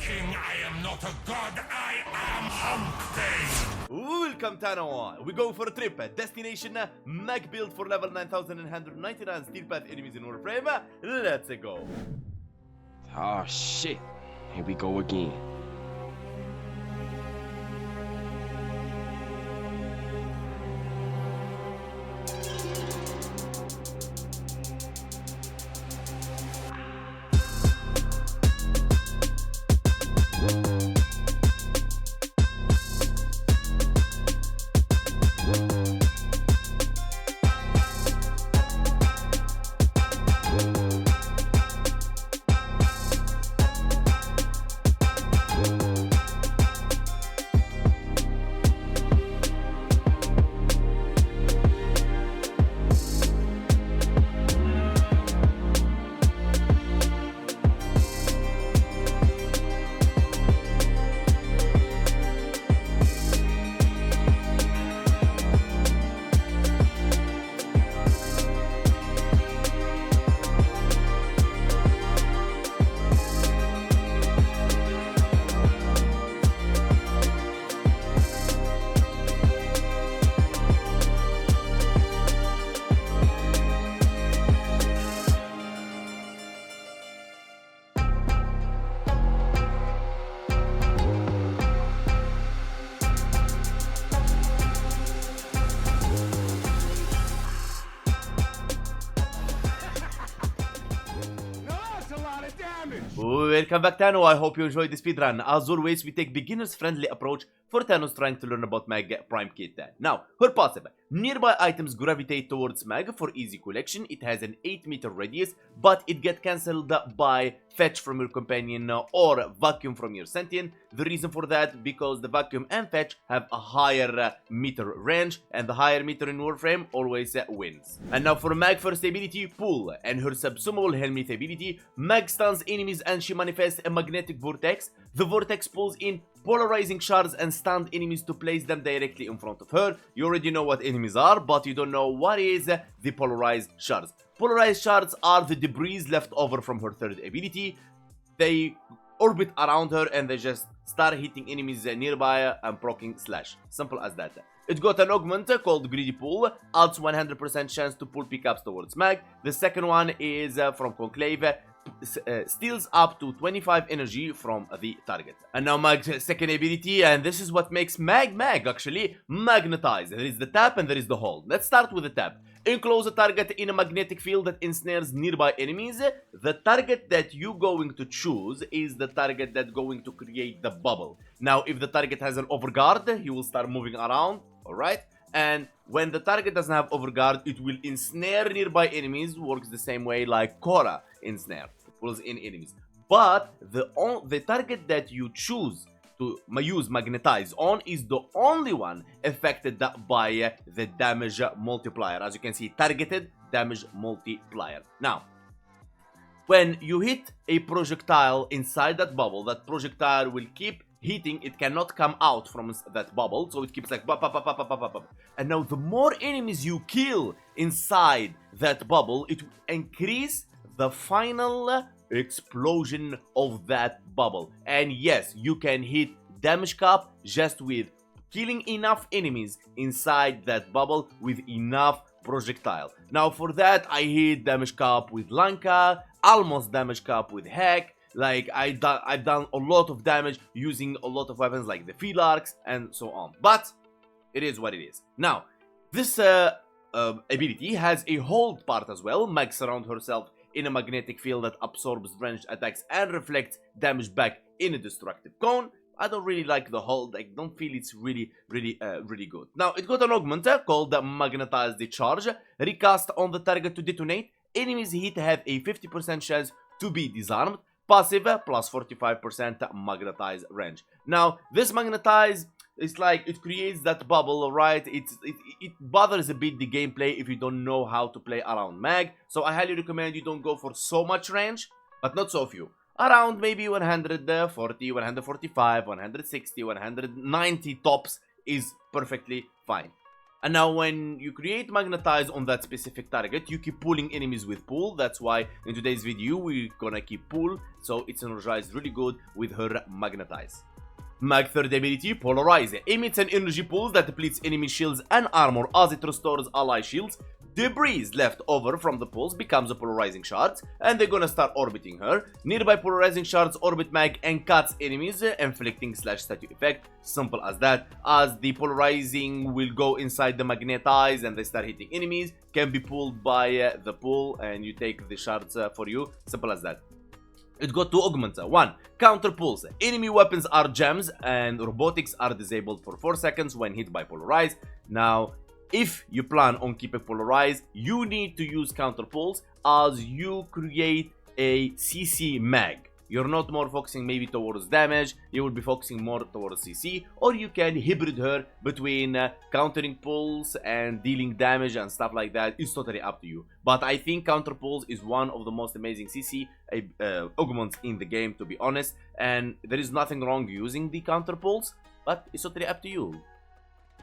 king, I am not a god, I am Hump. Welcome Tano! We go for a trip. Destination Mag build for level 9199 steel path enemies in Warframe. Let's go. Oh shit. Here we go again. Welcome back Tano, I hope you enjoyed this speedrun. As always, we take beginners friendly approach for Thanos trying to learn about Mag Prime Kit. Now, her passive. Nearby items gravitate towards Mag for easy collection. It has an 8-meter radius, but it gets cancelled by fetch from your companion or vacuum from your sentient. The reason for that, because the vacuum and fetch have a higher meter range, and the higher meter in Warframe always wins. And now for Mag first ability, Pull, and her subsumable helminth ability, Mag stuns enemies and she manifests a magnetic vortex. The vortex pulls in polarizing shards and stunned enemies to place them directly in front of her. You already know what enemies are, but you don't know what is the polarized shards. Polarized shards are the debris left over from her third ability. They orbit around her and they just start hitting enemies nearby and proccing slash. Simple as that. It got an augment called Greedy Pull, adds 100% chance to pull pickups towards Mag. The second one is from Conclave, steals up to 25 energy from the target. And now Mag's second ability, and this is what makes Mag actually, Magnetize. There is the tap and there is the hold. Let's start with the tap. Enclose a target in a magnetic field that ensnares nearby enemies. The target that you're going to choose is the target that's going to create the bubble. Now, if the target has an overguard, he will start moving around, alright? And when the target doesn't have overguard, it will ensnare nearby enemies. Works the same way like Korra ensnare. It pulls in enemies. But the target that you choose to use Magnetize on is the only one affected by the damage multiplier. As you can see, targeted damage multiplier. Now, when you hit a projectile inside that bubble, that projectile will keep hitting. It cannot come out from that bubble, so it keeps like bop, bop, bop, bop, bop, bop. And now the more enemies you kill inside that bubble, it will increase the final explosion of that bubble. And yes, you can hit damage cap just with killing enough enemies inside that bubble with enough projectile. Now for that, I hit damage cap with Lanka, almost damage cap with Hack. Like I've done a lot of damage using a lot of weapons like the Phylarchs and so on. But it is what it is. Now, this ability has a hold part as well. Mag surrounds herself in a magnetic field that absorbs ranged attacks and reflects damage back in a destructive cone. I don't really like the hold. I don't feel it's really good. Now, it got an augment called Magnetize the Charge. Recast on the target to detonate. Enemies hit have a 50% chance to be disarmed. Passive plus 45% magnetize range. Now, this magnetize is like it creates that bubble, right? It bothers a bit the gameplay if you don't know how to play around Mag. So I highly recommend you don't go for so much range, but not so few. Around maybe 140, 145, 160, 190 tops is perfectly fine. And now when you create magnetize on that specific target, you keep pulling enemies with pull. That's why in today's video we're gonna keep pull, so it's energized really good with her magnetize. Mag third ability, Polarize, emits an energy pulse that depletes enemy shields and armor as it restores ally shields. Debris left over from the pulse becomes a polarizing shards, and they're gonna start orbiting her. Nearby polarizing shards orbit mag and cuts enemies, inflicting /statue effect. Simple as that, as the polarizing will go inside the magnetize and they start hitting enemies, can be pulled by the pull, and you take the shards for you. Simple as that. It got two augments. 1. Counter pulse. Enemy weapons are gems and robotics are disabled for 4 seconds when hit by polarize. Now, if you plan on keeping polarized, you need to use counter pulse as you create a CC mag. You're not more focusing maybe towards damage, you will be focusing more towards CC, or you can hybrid her between countering pulse and dealing damage and stuff like that. It's totally up to you. But I think counter pulse is one of the most amazing CC augments in the game, to be honest, and there is nothing wrong using the counter pulse, but it's totally up to you.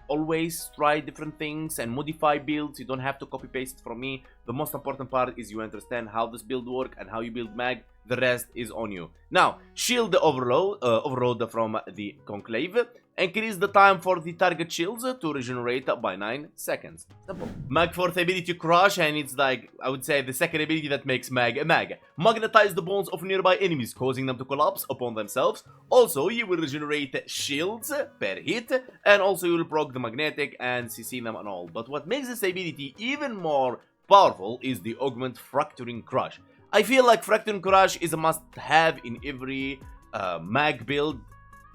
Always try different things and modify builds. You don't have to copy paste it from me. The most important part is you understand how this build works and how you build mag. The rest is on you. Now, shield overload from the conclave. Increase the time for the target shields to regenerate by 9 seconds. Simple. Mag fourth ability, Crush, and it's like, I would say, the second ability that makes mag a mag. Magnetize the bones of nearby enemies, causing them to collapse upon themselves. Also, you will regenerate shields per hit, and also you will proc the magnetic and CC them and all. But what makes this ability even more powerful is the augment Fracturing Crush. I feel like Fracturing Crush is a must-have in every mag build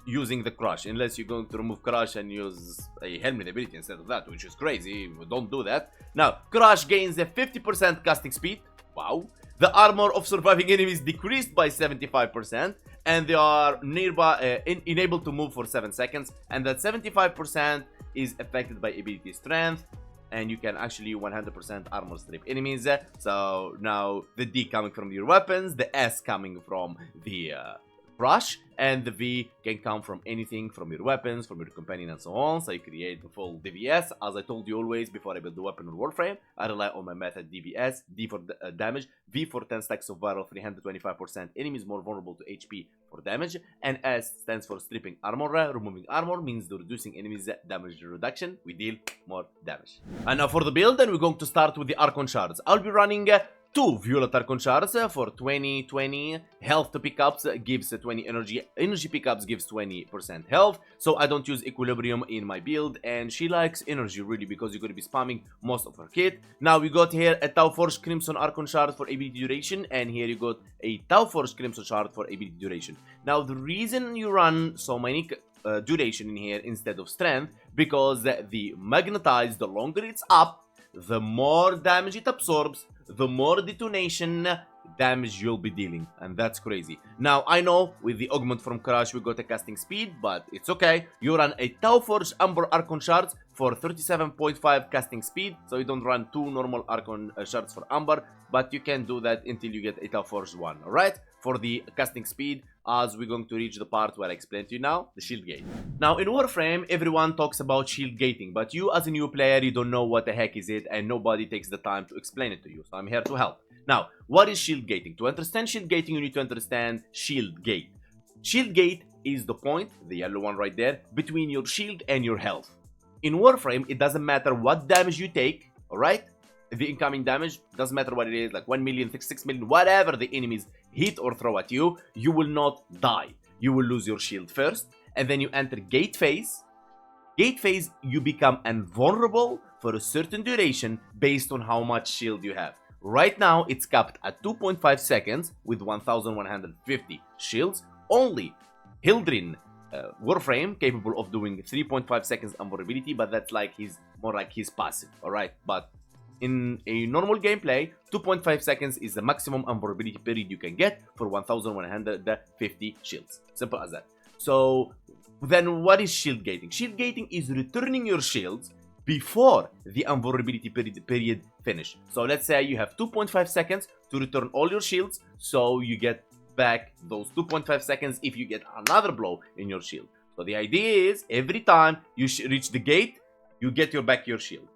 using the Crush, unless you're going to remove Crush and use a helmet ability instead of that, which is crazy. Don't do that. Now, Crush gains a 50% casting speed. Wow. The armor of surviving enemies decreased by 75%, and they are nearby enabled to move for 7 seconds, and that 75% is affected by ability strength, and you can actually 100% armor strip enemies. So now the D coming from your weapons, the S coming from the Crush, and the V can come from anything from your weapons, from your companion, and so on. So you create the full D.V.S. As I told you always before I build the weapon in Warframe, I rely on my method D.V.S. D for damage, V for 10 stacks of viral, 325% enemies more vulnerable to HP for damage, and S stands for stripping armor. Removing armor means the reducing enemies damage reduction. We deal more damage. And now for the build, then we're going to start with the archon shards. I'll be running 2 violet archon shards for 20 health to pickups gives 20 energy pickups gives 20% health, so I don't use equilibrium in my build, and she likes energy really because you're going to be spamming most of her kit. Now we got here a Tau Forge Crimson archon shard for ability duration, and here you got a Tau Forge Crimson shard for ability duration. Now the reason you run so many duration in here instead of strength, because the magnetize, the longer it's up, the more damage it absorbs, the more detonation damage you'll be dealing, and that's crazy. Now I know with the augment from Crush we got a casting speed, but it's okay. You run a Tau Forge Amber Archon shards for 37.5 casting speed, so you don't run 2 normal Archon shards for Amber, but you can do that until you get a Tau Forge one. Alright, for the casting speed, as we're going to reach the part where I explained to you now, the shield gate. Now in Warframe, everyone talks about shield gating, but you as a new player, you don't know what the heck is it, and nobody takes the time to explain it to you, so I'm here to help. Now, what is shield gating? To understand shield gating, you need to understand shield gate. Shield gate is the point, the yellow one right there, between your shield and your health. In Warframe, it doesn't matter what damage you take, alright? The incoming damage, doesn't matter what it is, like 1 million, 6 million, whatever the enemies hit or throw at you, you will not die. You will lose your shield first, and then you enter gate phase. Gate phase, you become invulnerable for a certain duration based on how much shield you have. Right now, it's capped at 2.5 seconds with 1150 shields. Only Hildrin Warframe capable of doing 3.5 seconds invulnerability, but that's like more like his passive, alright? But in a normal gameplay, 2.5 seconds is the maximum invulnerability period you can get for 1150 shields. Simple as that. So then what is shield gating? Shield gating is returning your shields before the invulnerability period finish. So let's say you have 2.5 seconds to return all your shields, so you get back those 2.5 seconds if you get another blow in your shield. So the idea is every time you reach the gate, you get your shield.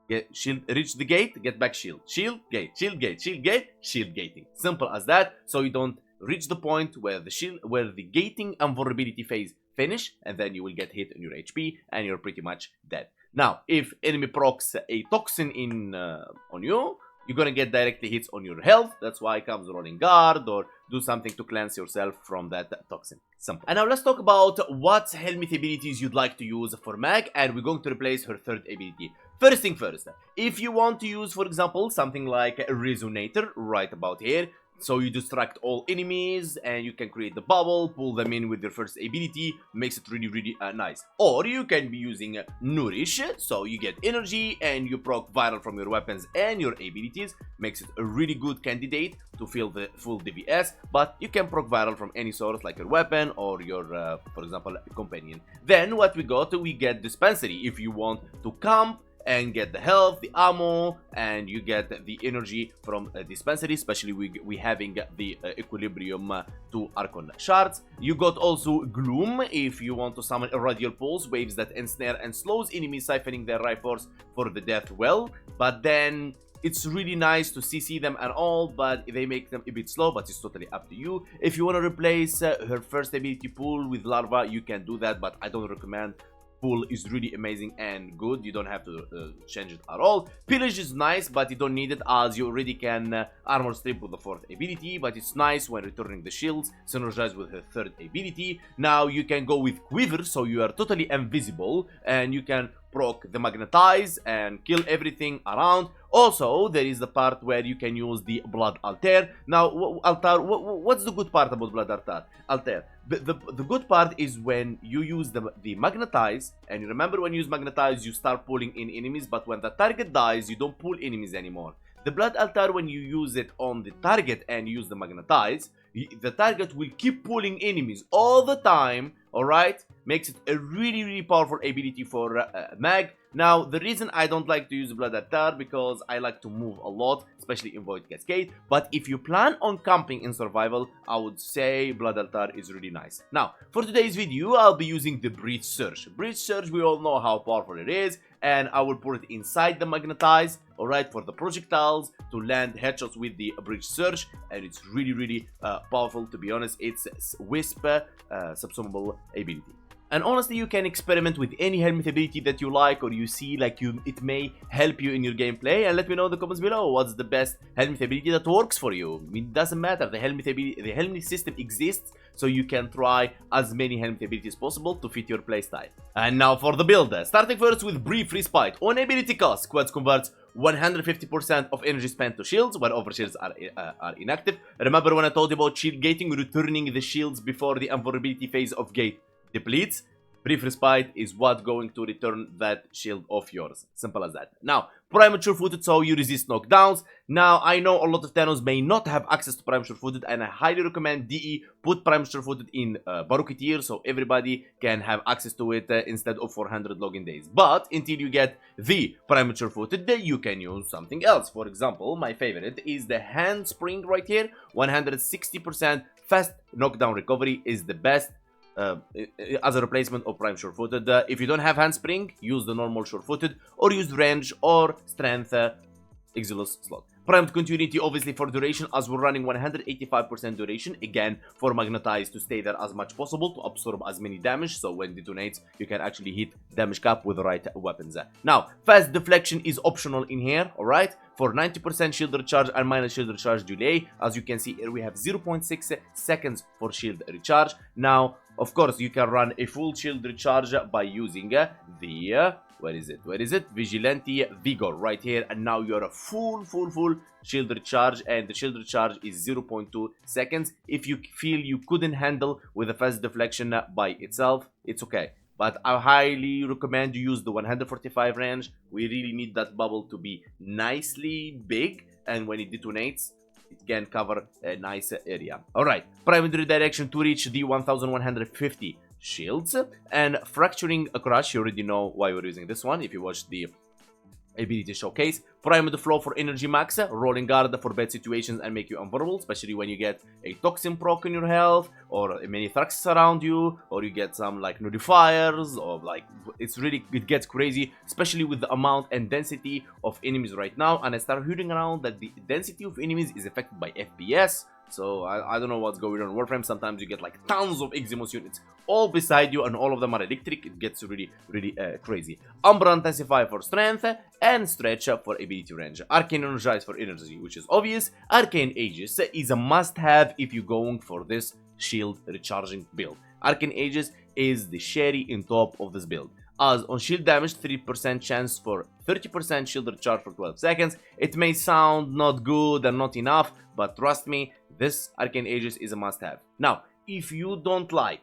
Get shield, reach the gate, get back shield. Shield, gate, shield, gate, shield, gate, shield gating. Simple as that. So you don't reach the point where the gating and vulnerability phase finish, and then you will get hit on your HP and you're pretty much dead. Now, if enemy procs a toxin in on you, you're gonna get directly hits on your health. That's why it comes rolling guard or do something to cleanse yourself from that toxin. Simple. And now let's talk about what helminth abilities you'd like to use for Mag, and we're going to replace her third ability. First thing first, if you want to use, for example, something like a resonator right about here, so you distract all enemies and you can create the bubble, pull them in with your first ability, makes it really nice. Or you can be using Nourish, so you get energy and you proc viral from your weapons and your abilities, makes it a really good candidate to fill the full D.V.S, but you can proc viral from any source like your weapon or your, for example, companion. Then what we get Dispensary if you want to camp and get the health, the ammo, and you get the energy from dispensary, especially we having the equilibrium to archon shards. You got also gloom if you want to summon a radial pulse, waves that ensnare and slows enemies, siphoning their life force for the death well. But then it's really nice to CC them and all, but they make them a bit slow, but it's totally up to you. If you want to replace her first ability pool with larva, you can do that, but I don't recommend. Pool is really amazing and good. You don't have to change it at all. Pillage is nice, but you don't need it as you already can armor strip with the fourth ability, but it's nice when returning the shields, synergize with her third ability. Now you can go with Quiver, so you are totally invisible and you can proc the magnetize and kill everything around. Also, there is the part where you can use the blood altar. Now, what's the good part about blood altar? The good part is when you use the magnetize, and you remember when you use magnetize, you start pulling in enemies, but when the target dies, you don't pull enemies anymore. The blood altar, when you use it on the target and use the magnetize, the target will keep pulling enemies all the time, alright? Makes it a really powerful ability for Mag. Now, the reason I don't like to use Blood Altar because I like to move a lot, especially in Void Cascade. But if you plan on camping in survival, I would say Blood Altar is really nice. Now, for today's video, I'll be using the Breach Surge. Breach Surge, we all know how powerful it is, and I will put it inside the Magnetize, alright, for the projectiles to land headshots with the Breach Surge, and it's really powerful. To be honest, it's Wisp subsumable ability. And honestly, you can experiment with any helminth ability that you like or you see like it may help you in your gameplay, and let me know in the comments below what's the best helminth ability that works for you. I mean, it doesn't matter, the helminth system exists, so you can try as many helminth abilities possible to fit your playstyle. And now for the build, starting first with Brief Respite. On ability cost, Squads converts 150% of energy spent to shields when over shields are inactive. Remember when I told you about shield gating, returning the shields before the invulnerability phase of gate depletes? Brief Respite is what going to return that shield of yours. Simple as that. Now, Prime Sure-Footed, so you resist knockdowns. Now, I know a lot of Thanos may not have access to Prime Sure-Footed, and I highly recommend DE put Prime Sure-Footed in Baruki tier so everybody can have access to it instead of 400 login days. But until you get the Prime Sure-Footed, you can use something else. For example, my favorite is the Handspring right here. 160% fast knockdown recovery is the best as a replacement of Prime Sure-Footed. If you don't have Handspring, use the normal Sure-Footed or use Range or Strength Exilus slot. Primed Continuity obviously for duration, as we're running 185% duration, again for Magnetize to stay there as much possible to absorb as many damage, so when it detonates you can actually hit damage cap with the right weapons. Now, Fast Deflection is optional in here, alright, for 90% shield recharge and minus shield recharge delay. As you can see here, we have 0.6 seconds for shield recharge. Now, of course, you can run a full shield recharge by using the where is it? Vigilante Vigor right here, and now you're a full shield recharge, and the shield recharge is 0.2 seconds. If you feel you couldn't handle with a fast deflection by itself, it's okay. But I highly recommend you use the 145 range. We really need that bubble to be nicely big, and when it detonates, it can cover a nice area. Alright, Private Redirection to reach the 1150 shields, and Fracturing a Crush. You already know why we're using this one if you watched the ability showcase. Prime the flow for energy max, rolling guard for bad situations and make you invulnerable, especially when you get a toxin proc in your health, or many thraxes around you, or you get some like nullifiers, or like it gets crazy, especially with the amount and density of enemies right now. And I start hearing around that the density of enemies is affected by FPS. So I don't know what's going on in Warframe. Sometimes you get like tons of Eximus units all beside you and all of them are electric. It gets really crazy. Umbra Intensify for strength and Stretch for ability range. Arcane Energize for energy, which is obvious. Arcane Aegis is a must-have if you're going for this shield recharging build. Arcane Aegis is the cherry in top of this build. As on shield damage, 3% chance for 30% shield recharge for 12 seconds. It may sound not good and not enough, but trust me, this Arcane Aegis is a must-have. Now, if you don't like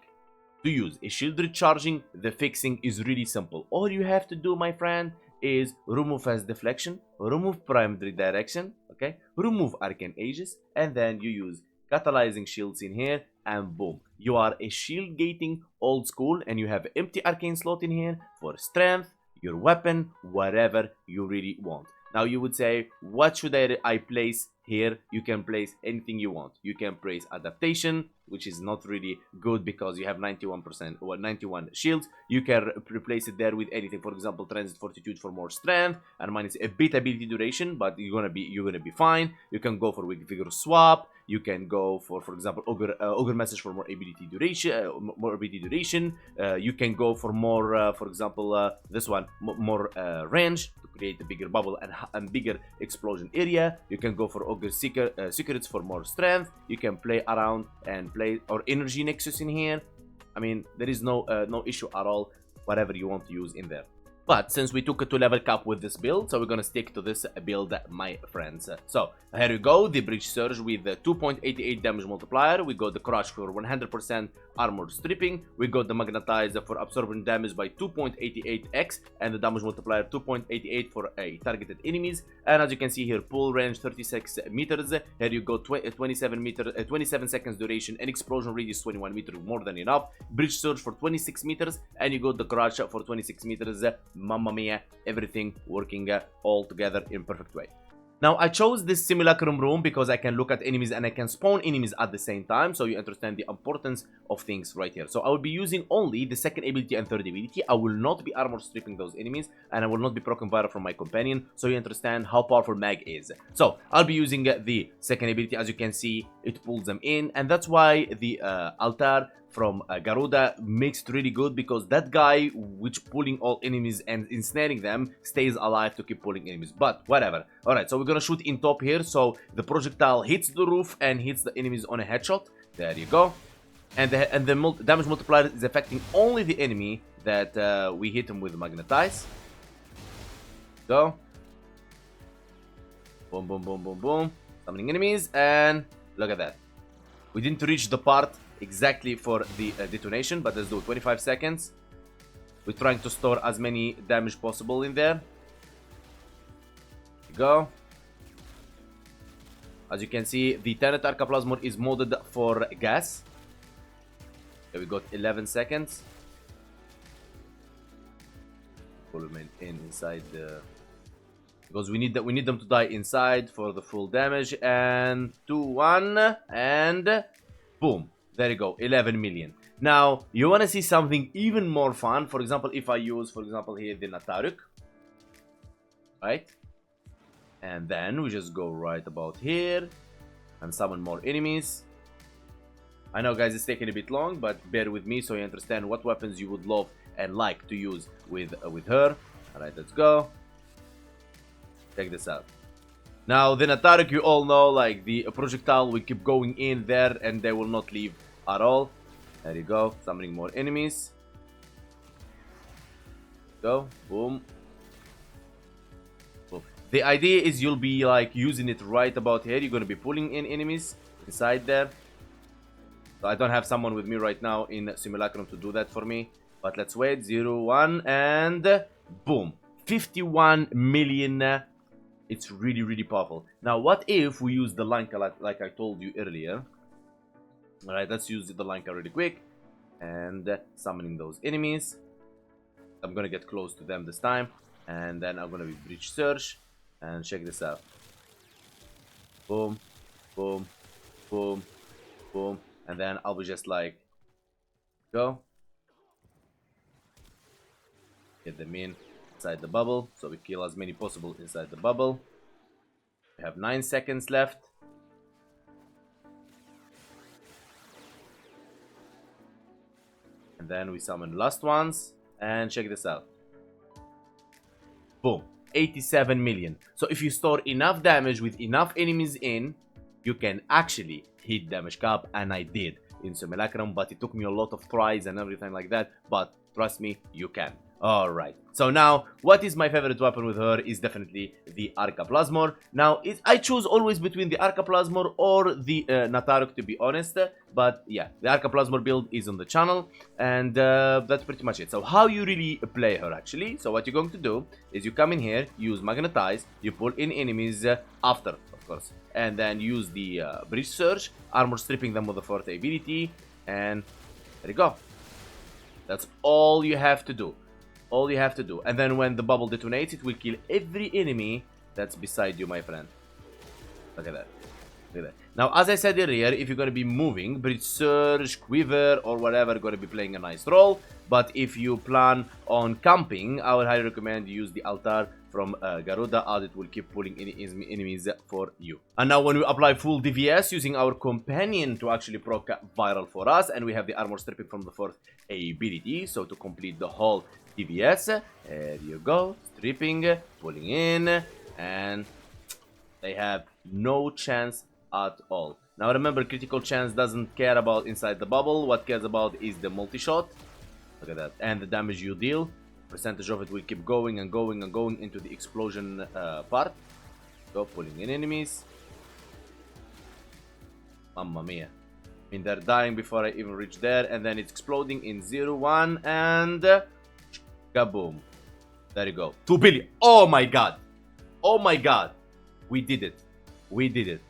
to use a shield recharging, the fixing is really simple. All you have to do, my friend, is remove fast deflection, remove prime redirection, okay? Remove Arcane Aegis, and then you use catalyzing shields in here, and boom. You are a shield gating old school, and you have empty arcane slot in here for strength, your weapon, whatever you really want. Now you would say, what should I place here? You can place anything you want. You can place adaptation, which is not really good because you have 91% or 91 shields. You can replace it there with anything. For example, transit fortitude for more strength and minus a bit ability duration, but you're gonna be fine. You can go for vigor swap. You can go for example, augur message for more ability duration. You can go for more, for example, this one, more range to create a bigger bubble and bigger explosion area. You can go for augur secrets for more strength. You can play around and play or energy nexus in here. I mean, there is no issue at all. Whatever you want to use in there. But since we took it to level cap with this build, so we're gonna stick to this build, my friends. So here we go, the Breach Surge with the 2.88 damage multiplier. We got the Crush for 100% armor stripping. We got the Magnetize for absorbing damage by 2.88x, and the damage multiplier 2.88 for targeted enemies. And as you can see here, pull range 36 meters. Here you go, 27 seconds duration, and explosion radius 21 meters, more than enough. Breach Surge for 26 meters, and you got the Crush for 26 meters. Mamma mia, everything working all together in perfect way. Now, I chose this simulacrum room because I can look at enemies and I can spawn enemies at the same time, so you understand the importance of things right here. So I will be using only the second ability and third ability. I will not be armor stripping those enemies, and I will not be proccing Vira from my companion, so you understand how powerful Mag is. So I'll be using the second ability. As you can see, it pulls them in, and that's why the altar from Garuda makes it really good, because that guy which pulling all enemies and ensnaring them stays alive to keep pulling enemies, but whatever. Alright, so we're gonna shoot in top here, so the projectile hits the roof and hits the enemies on a headshot. There you go. And the damage multiplier is affecting only the enemy that we hit him with Magnetize. Go. Boom, boom, boom, boom, boom. Summoning enemies, and look at that. We didn't reach the part exactly for the detonation, but let's do 25 seconds. We're trying to store as many damage possible in there. There you go. As you can see, the Tenet Arcaplasmor is modded for gas. Okay, we got 11 seconds. Pull them inside the, because we need them to die inside for the full damage. And 2, 1, and boom. There you go, 11 million. Now, you want to see something even more fun. For example, if I use, for example, here the Nataruk. Right? And then we just go right about here and summon more enemies. I know, guys, it's taking a bit long, but bear with me so you understand what weapons you would love and like to use with her. Alright, let's go. Check this out. Now, the Nataruk, you all know, like, the projectile will keep going in there and they will not leave at all. There you go. Summoning more enemies. Go. Boom. Boom. The idea is you'll be, like, using it right about here. You're going to be pulling in enemies inside there. So I don't have someone with me right now in Simulacrum to do that for me. But let's wait. 0, 1, and boom. 51 million. It's really, really powerful. Now, what if we use the Lanka like I told you earlier? Alright, let's use the Lanka really quick. And summoning those enemies. I'm gonna get close to them this time. And then I'm gonna be breach search. And check this out. Boom, boom, boom, boom. And then I'll be just like, go. Get them inside the bubble. So we kill as many possible inside the bubble. We have 9 seconds left. And then we summon last ones. And check this out. Boom. 87 million. So if you store enough damage with enough enemies in, you can actually hit damage cap. And I did in Simulacrum. But it took me a lot of tries and everything like that. But trust me, you can. Alright, so now, what is my favorite weapon with her is definitely the Archaplasmor. Now, I choose always between the Archaplasmor or the Nataruk, to be honest. But yeah, the Archaplasmor build is on the channel, and that's pretty much it. So how you really play her, actually. So what you're going to do is you come in here, use Magnetize, you pull in enemies after, of course. And then use the Breach Search, armor stripping them with the Forte ability, and there you go. That's all you have to do. All you have to do. And then when the bubble detonates, it will kill every enemy that's beside you, my friend. Look at that. Look at that. Now, as I said earlier, if you're going to be moving, Breach Surge, Quiver, or whatever, going to be playing a nice role. But if you plan on camping, I would highly recommend you use the Altar from Garuda, as it will keep pulling enemies for you. And now when we apply full D.V.S. using our companion to actually proc viral for us, and we have the armor stripping from the fourth ability, so to complete the whole D.V.S. There you go, stripping, pulling in, and they have no chance at all. Now remember, critical chance doesn't care about inside the bubble. What cares about is the multi-shot. Look at that. And the damage you deal. Percentage of it will keep going and going and going into the explosion part. Go, pulling in enemies. Mamma mia. I mean, they're dying before I even reach there. And then it's exploding in 0, 1, and kaboom. There you go. 2 billion. Oh my god. Oh my god. We did it. We did it.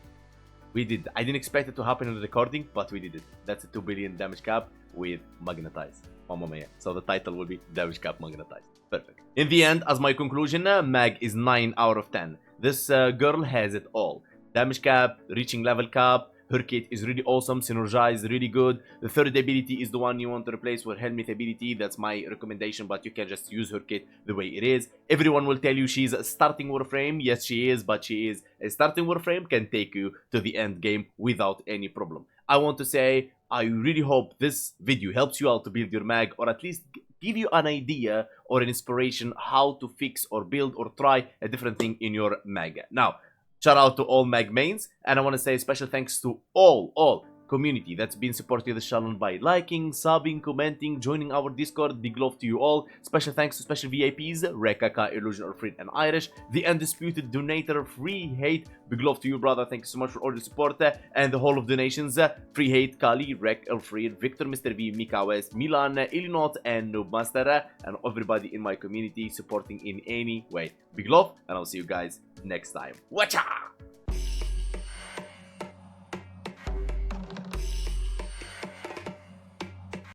We did. I didn't expect it to happen in the recording, but we did it. That's a 2 billion damage cap with Magnetize. Mamma mia. So the title will be Damage Cap Magnetized. Perfect. In the end, as my conclusion, Mag is 9 out of 10. This girl has it all. Damage cap, reaching level cap. Her kit is really awesome, synergize, really good. The third ability is the one you want to replace with helminth ability. That's my recommendation, but you can just use her kit the way it is. Everyone will tell you she's a starting Warframe. Yes, she is, but she is a starting Warframe, can take you to the end game without any problem. I want to say, I really hope this video helps you out to build your mag, or at least give you an idea or an inspiration how to fix or build or try a different thing in your mag. Now, shout out to all mag mains, and I want to say special thanks to all community that's been supporting the channel by liking, subbing, commenting, joining our Discord. Big love to you all. Special thanks to special VIPs, Rekaka, Illusion, Alfred, and Irish. The Undisputed Donator, Free Hate. Big love to you, brother. Thank you so much for all the support and the whole of donations. Free Hate, Kali, Rek, Alfred, Victor, Mr. V, Mika West, Milan, Illinois, and Noobmaster, and everybody in my community supporting in any way. Big love, and I'll see you guys next time. Watcha!